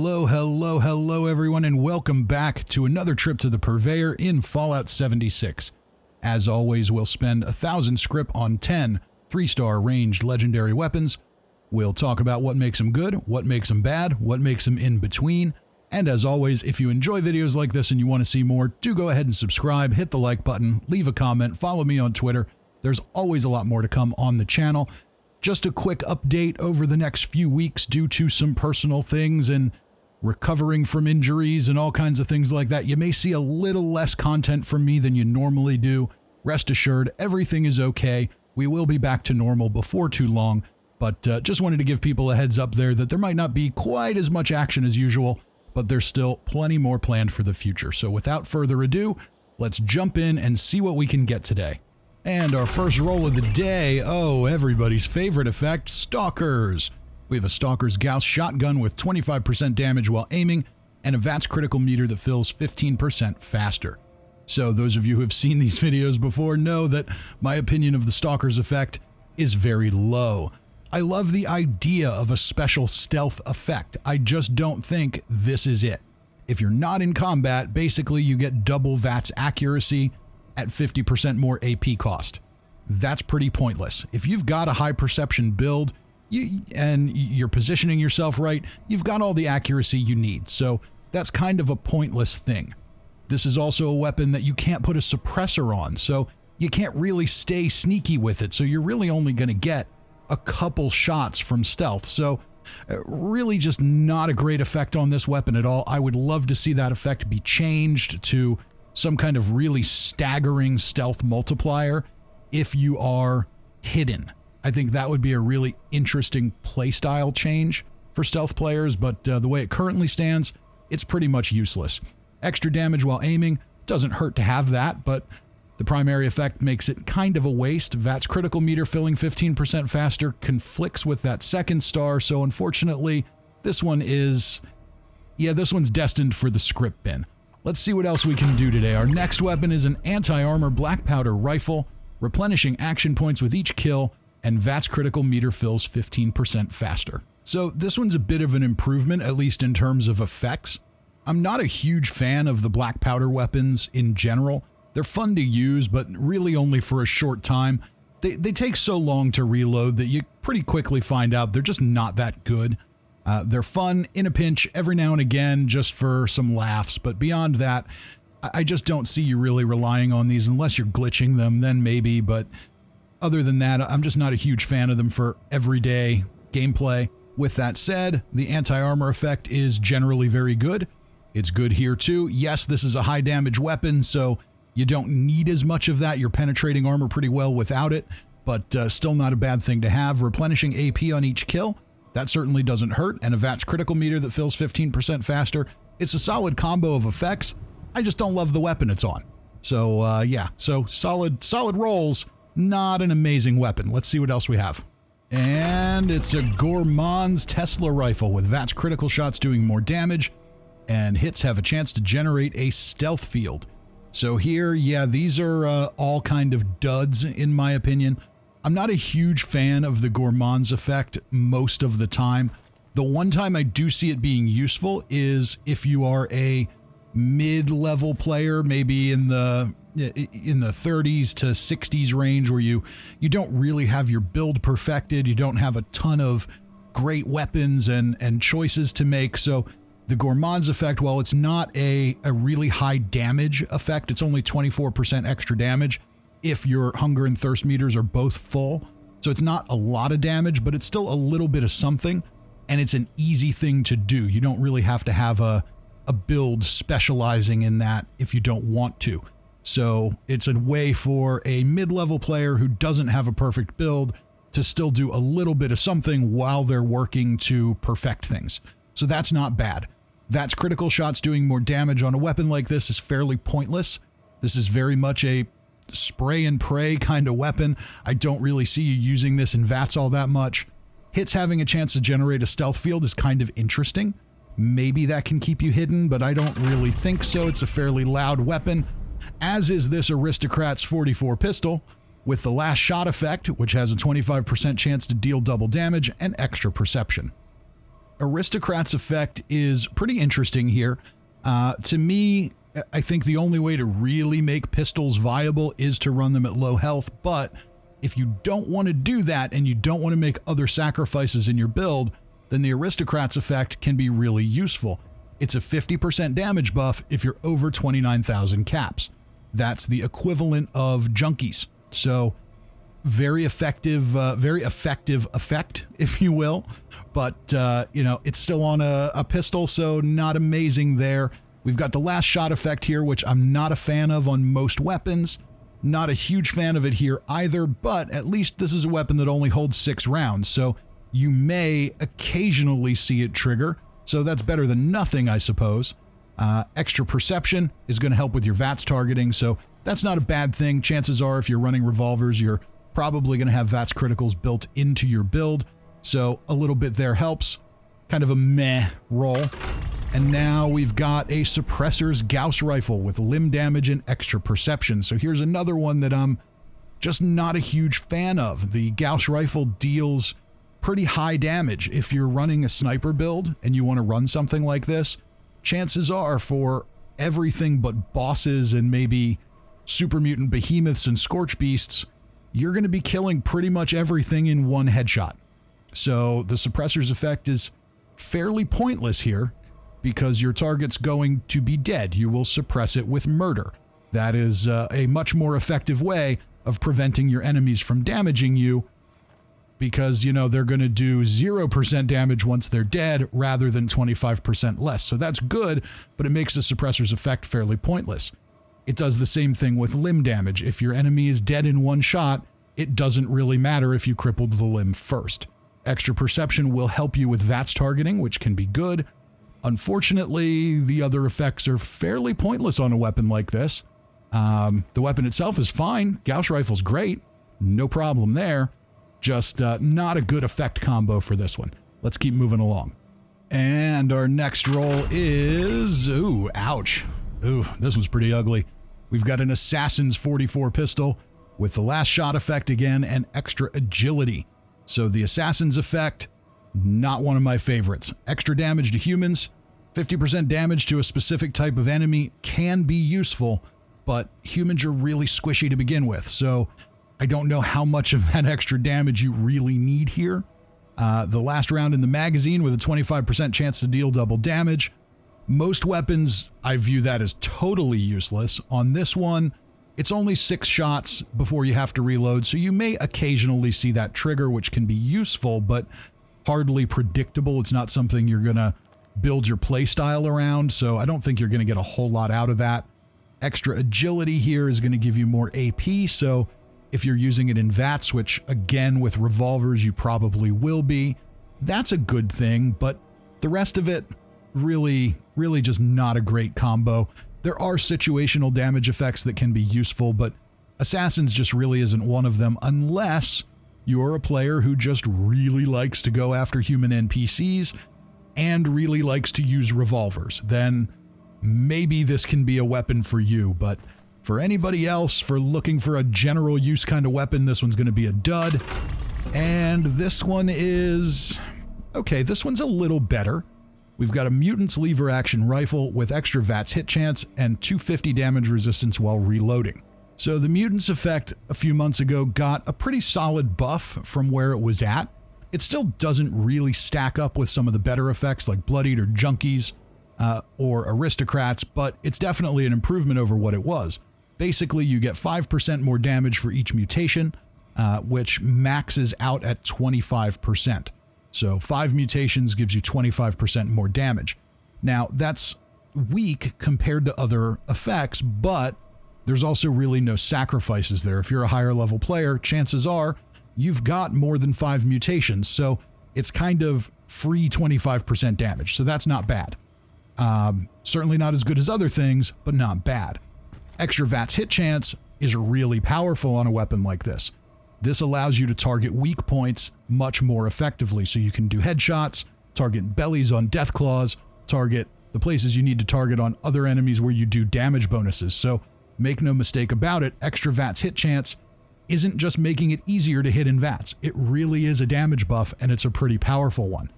Hello everyone, and welcome back to another trip to the Purveyor in Fallout 76. As always, we'll spend 1,000 Scrip on 10 3-star ranged legendary weapons. We'll talk about what makes them good, what makes them bad, what makes them in between. And as always, if you enjoy videos like this and you want to see more, do go ahead and subscribe, hit the like button, leave a comment, follow me on Twitter. There's always a lot more to come on the channel. Just a quick update over the next few weeks due to some personal things and recovering from injuries and all kinds of things like that. You may see a little less content from me than you normally do. Rest assured, everything is okay. We will be back to normal before too long, but just wanted to give people a heads up there that there might not be quite as much action as usual, but there's still plenty more planned for the future. So without further ado, let's jump in and see what we can get today. And our first roll of the day, everybody's favorite effect, Stalkers. We have a Stalkers Gauss shotgun with 25% damage while aiming, and a VATS critical meter that fills 15% faster. So those of you who have seen these videos before know that my opinion of the Stalkers effect is very low. I love the idea of a special stealth effect. I just don't think this is it. If you're not in combat, basically you get double VATS accuracy at 50% more AP cost. That's pretty pointless. If you've got a high perception build, and you're positioning yourself right, you've got all the accuracy you need, so that's kind of a pointless thing. This is also a weapon that you can't put a suppressor on, so you can't really stay sneaky with it, so you're really only going to get a couple shots from stealth, so really just not a great effect on this weapon at all. I would love to see that effect be changed to some kind of really staggering stealth multiplier if you are hidden. I think that would be a really interesting playstyle change for stealth players, but the way it currently stands, it's pretty much useless. Extra damage while aiming doesn't hurt to have that, but the primary effect makes it kind of a waste. VATS critical meter filling 15% faster conflicts with that second star, so unfortunately, this one's destined for the Scrip bin. Let's see what else we can do today. Our next weapon is an anti-armor black powder rifle, replenishing action points with each kill, and VATS critical meter fills 15% faster. So this one's a bit of an improvement, at least in terms of effects. I'm not a huge fan of the black powder weapons in general. They're fun to use, but really only for a short time. They take so long to reload that you pretty quickly find out they're just not that good. They're fun in a pinch every now and again just for some laughs, but beyond that, I just don't see you really relying on these unless you're glitching them, then maybe, but other than that, I'm just not a huge fan of them for everyday gameplay. With that said, the anti-armor effect is generally very good. It's good here too. Yes, this is a high damage weapon, so you don't need as much of that. You're penetrating armor pretty well without it, but still not a bad thing to have. Replenishing AP on each kill, that certainly doesn't hurt, and a VATS critical meter that fills 15% faster. It's a solid combo of effects. I just don't love the weapon it's on. So yeah, so solid rolls. Not an amazing weapon. Let's see what else we have. And it's a Goremands Tesla rifle with VATS critical shots doing more damage, and hits have a chance to generate a stealth field. So here, yeah, these are all kind of duds in my opinion. I'm not a huge fan of the Goremands effect most of the time. The one time I do see it being useful is if you are a mid-level player, maybe in the 30s to 60s range, where you don't really have your build perfected, you don't have a ton of great weapons and choices to make. So the Goremands effect, while it's not a really high damage effect, it's only 24% extra damage if your hunger and thirst meters are both full. So it's not a lot of damage, but it's still a little bit of something, and it's an easy thing to do. You don't really have to have a build specializing in that if you don't want to. So it's a way for a mid-level player who doesn't have a perfect build to still do a little bit of something while they're working to perfect things. So that's not bad. VATS critical shots doing more damage on a weapon like this is fairly pointless. This is very much a spray and pray kind of weapon. I don't really see you using this in VATS all that much. Hits having a chance to generate a stealth field is kind of interesting. Maybe that can keep you hidden, but I don't really think so. It's a fairly loud weapon, as is this Aristocrat's 44 pistol, with the last shot effect, which has a 25% chance to deal double damage and extra perception. Aristocrat's effect is pretty interesting here. To me, I think the only way to really make pistols viable is to run them at low health, but if you don't want to do that and you don't want to make other sacrifices in your build, then the Aristocrat's effect can be really useful. It's a 50% damage buff if you're over 29,000 caps. That's the equivalent of Junkies. So very effective effect, if you will. But, it's still on a pistol, so not amazing there. We've got the last shot effect here, which I'm not a fan of on most weapons. Not a huge fan of it here either, but at least this is a weapon that only holds 6 rounds, so you may occasionally see it trigger. So that's better than nothing, I suppose. Extra perception is going to help with your VATS targeting, so that's not a bad thing. Chances are, if you're running revolvers, you're probably going to have VATS criticals built into your build, so a little bit there helps. Kind of a meh roll. And now we've got a Suppressor's Gauss rifle with limb damage and extra perception. So here's another one that I'm just not a huge fan of. The Gauss rifle deals pretty high damage. If you're running a sniper build and you want to run something like this, chances are for everything but bosses and maybe super mutant behemoths and scorch beasts, you're going to be killing pretty much everything in one headshot. So the Suppressor's effect is fairly pointless here because your target's going to be dead. You will suppress it with murder. That is a much more effective way of preventing your enemies from damaging you, because, they're going to do 0% damage once they're dead rather than 25% less. So that's good, but it makes the Suppressor's effect fairly pointless. It does the same thing with limb damage. If your enemy is dead in one shot, it doesn't really matter if you crippled the limb first. Extra perception will help you with VATS targeting, which can be good. Unfortunately, the other effects are fairly pointless on a weapon like this. The weapon itself is fine. Gauss rifle's great. No problem there. Just not a good effect combo for this one. Let's keep moving along. And our next roll is... Ooh, ouch. Ooh, this one's pretty ugly. We've got an Assassin's 44 pistol with the last shot effect again and extra agility. So the Assassin's effect, not one of my favorites. Extra damage to humans, 50% damage to a specific type of enemy can be useful, but humans are really squishy to begin with, so I don't know how much of that extra damage you really need here. The last round in the magazine with a 25% chance to deal double damage. Most weapons, I view that as totally useless. On this one, it's only 6 shots before you have to reload, so you may occasionally see that trigger, which can be useful, but hardly predictable. It's not something you're going to build your playstyle around, so I don't think you're going to get a whole lot out of that. Extra agility here is going to give you more AP, so if you're using it in VATS, which again with revolvers you probably will be, that's a good thing, but the rest of it, really just not a great combo. There are situational damage effects that can be useful, but Assassins just really isn't one of them unless you're a player who just really likes to go after human NPCs and really likes to use revolvers. Then maybe this can be a weapon for you, but for anybody else, for looking for a general use kind of weapon, this one's going to be a dud. And this one is... okay, this one's a little better. We've got a Mutants lever action rifle with extra VATS hit chance and 250 damage resistance while reloading. So the Mutants effect a few months ago got a pretty solid buff from where it was at. It still doesn't really stack up with some of the better effects like Bloodied or Junkies or Aristocrats, but it's definitely an improvement over what it was. Basically, you get 5% more damage for each mutation, which maxes out at 25%. So 5 mutations gives you 25% more damage. Now, that's weak compared to other effects, but there's also really no sacrifices there. If you're a higher level player, chances are you've got more than 5 mutations, so it's kind of free 25% damage, so that's not bad. Certainly not as good as other things, but not bad. Extra VATS hit chance is really powerful on a weapon like this. This allows you to target weak points much more effectively, so you can do headshots, target bellies on Deathclaws, target the places you need to target on other enemies where you do damage bonuses. So make no mistake about it, extra VATS hit chance isn't just making it easier to hit in VATS. It really is a damage buff, and it's a pretty powerful one.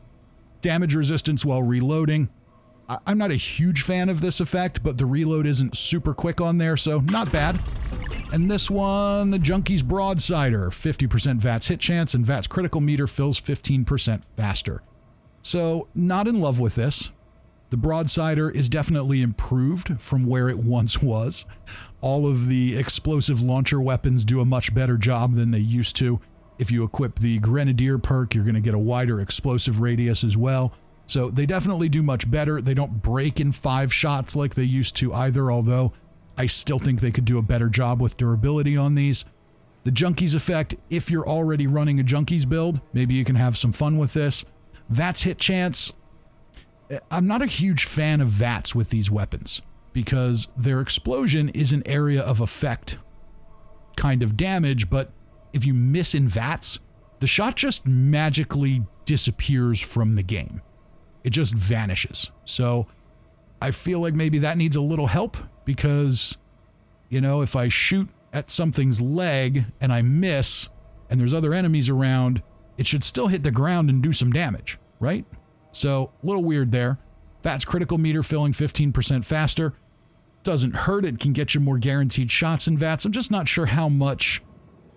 Damage resistance while reloading. I'm not a huge fan of this effect, but the reload isn't super quick on there, so not bad. And this one, the Junkie's Broadsider, 50% VATS hit chance, and VATS critical meter fills 15% faster. So, not in love with this. The Broadsider is definitely improved from where it once was. All of the explosive launcher weapons do a much better job than they used to. If you equip the Grenadier perk, you're going to get a wider explosive radius as well. So they definitely do much better. They don't break in 5 shots like they used to either, although I still think they could do a better job with durability on these. The Junkies effect, if you're already running a Junkies build, maybe you can have some fun with this. VATS hit chance. I'm not a huge fan of VATS with these weapons because their explosion is an area of effect kind of damage, but if you miss in VATS, the shot just magically disappears from the game. It just vanishes. So I feel like maybe that needs a little help because, you know, if I shoot at something's leg and I miss and there's other enemies around, it should still hit the ground and do some damage, right? So a little weird there. VATS critical meter filling 15% faster. Doesn't hurt. It can get you more guaranteed shots in VATS. I'm just not sure how much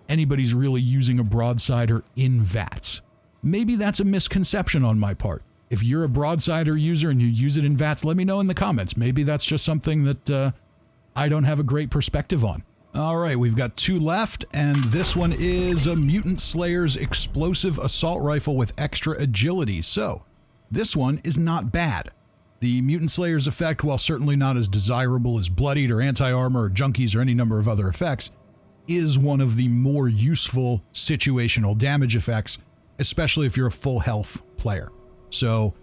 anybody's really using a Broadsider in VATS. Maybe that's a misconception on my part. If you're a Broadsider user and you use it in VATS, let me know in the comments. Maybe that's just something that I don't have a great perspective on. All right, we've got 2 left, and this one is a Mutant Slayer's Explosive Assault Rifle with extra agility. So, this one is not bad. The Mutant Slayer's effect, while certainly not as desirable as Bloodied or Anti-Armor or Junkies or any number of other effects, is one of the more useful situational damage effects, especially if you're a full health player. So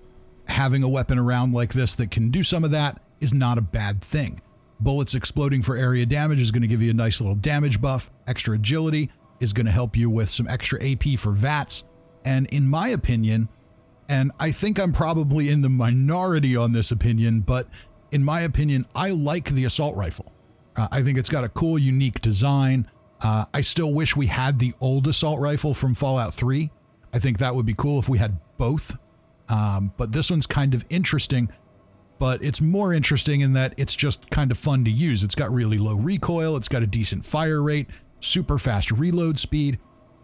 having a weapon around like this that can do some of that is not a bad thing. Bullets exploding for area damage is going to give you a nice little damage buff. Extra agility is going to help you with some extra AP for VATS. And in my opinion, and I think I'm probably in the minority on this opinion, but in my opinion, I like the assault rifle. I think it's got a cool, unique design. I still wish we had the old assault rifle from Fallout 3. I think that would be cool if we had both. But this one's kind of interesting, but it's more interesting in that it's just kind of fun to use. It's got really low recoil. It's got a decent fire rate, super fast reload speed.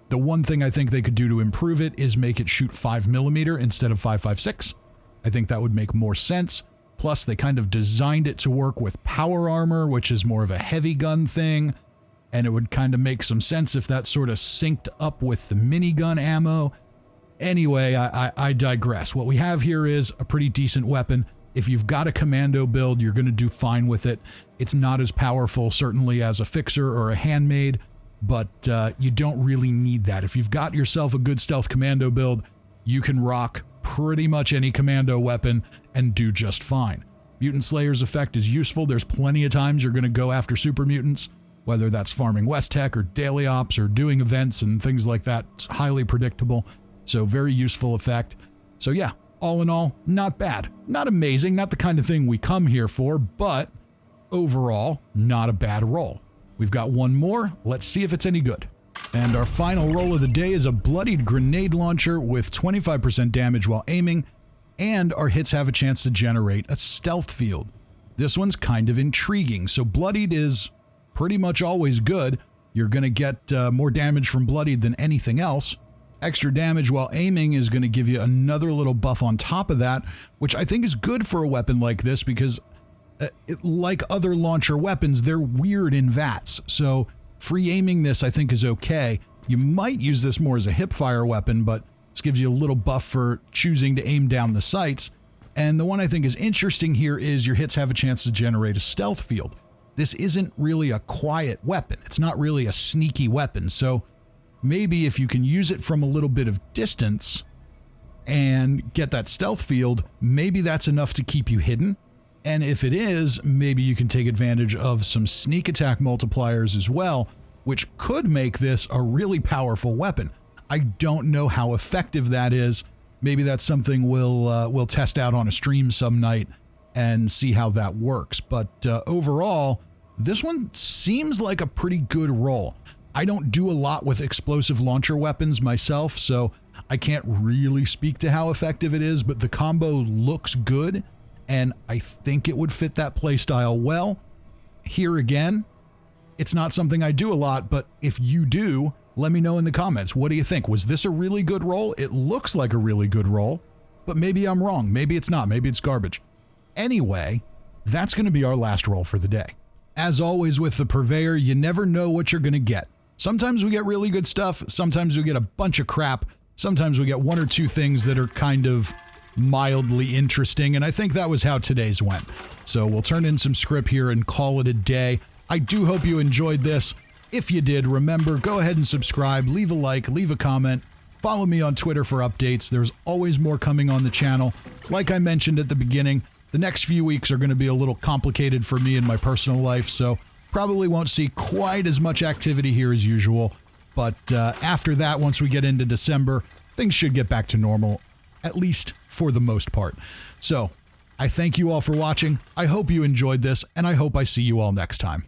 The one thing I think they could do to improve it is make it shoot 5mm instead of 5.56. I think that would make more sense. Plus, they kind of designed it to work with power armor, which is more of a heavy gun thing. And it would kind of make some sense if that sort of synced up with the minigun ammo. Anyway, I digress. What we have here is a pretty decent weapon. If you've got a commando build, you're going to do fine with it. It's not as powerful, certainly, as a fixer or a handmade, but you don't really need that. If you've got yourself a good stealth commando build, you can rock pretty much any commando weapon and do just fine. Mutant Slayer's effect is useful. There's plenty of times you're going to go after super mutants, whether that's farming West Tech or daily ops or doing events and things like that. It's highly predictable. So very useful effect. So yeah, all in all, not bad. Not amazing, not the kind of thing we come here for, but overall, not a bad roll. We've got one more. Let's see if it's any good. And our final roll of the day is a Bloodied grenade launcher with 25% damage while aiming, and our hits have a chance to generate a stealth field. This one's kind of intriguing. So Bloodied is pretty much always good. You're going to get more damage from Bloodied than anything else. Extra damage while aiming is going to give you another little buff on top of that, which I think is good for a weapon like this because like other launcher weapons, they're weird in VATS. So free aiming this I think is okay. You might use this more as a hipfire weapon, but this gives you a little buff for choosing to aim down the sights. And the one I think is interesting here is your hits have a chance to generate a stealth field. This isn't really a quiet weapon. It's not really a sneaky weapon. So maybe if you can use it from a little bit of distance and get that stealth field, maybe that's enough to keep you hidden. And if it is, maybe you can take advantage of some sneak attack multipliers as well, which could make this a really powerful weapon. I don't know how effective that is. Maybe that's something we'll test out on a stream some night and see how that works. But overall, this one seems like a pretty good roll. I don't do a lot with explosive launcher weapons myself, so I can't really speak to how effective it is, but the combo looks good, and I think it would fit that playstyle well. Here again, it's not something I do a lot, but if you do, let me know in the comments. What do you think? Was this a really good roll? It looks like a really good roll, but maybe I'm wrong. Maybe it's not. Maybe it's garbage. Anyway, that's going to be our last roll for the day. As always with the Purveyor, you never know what you're going to get. Sometimes we get really good stuff. Sometimes we get a bunch of crap. Sometimes we get one or two things that are kind of mildly interesting, and I think that was how today's went. So we'll turn in some Scrip here and call it a day. I do hope you enjoyed this. If you did, remember, go ahead and subscribe, leave a like, leave a comment, follow me on Twitter for updates. There's always more coming on the channel. Like I mentioned at the beginning, the next few weeks are going to be a little complicated for me in my personal life, so probably won't see quite as much activity here as usual. But after that, once we get into December, things should get back to normal, at least for the most part. So I thank you all for watching. I hope you enjoyed this, and I hope I see you all next time.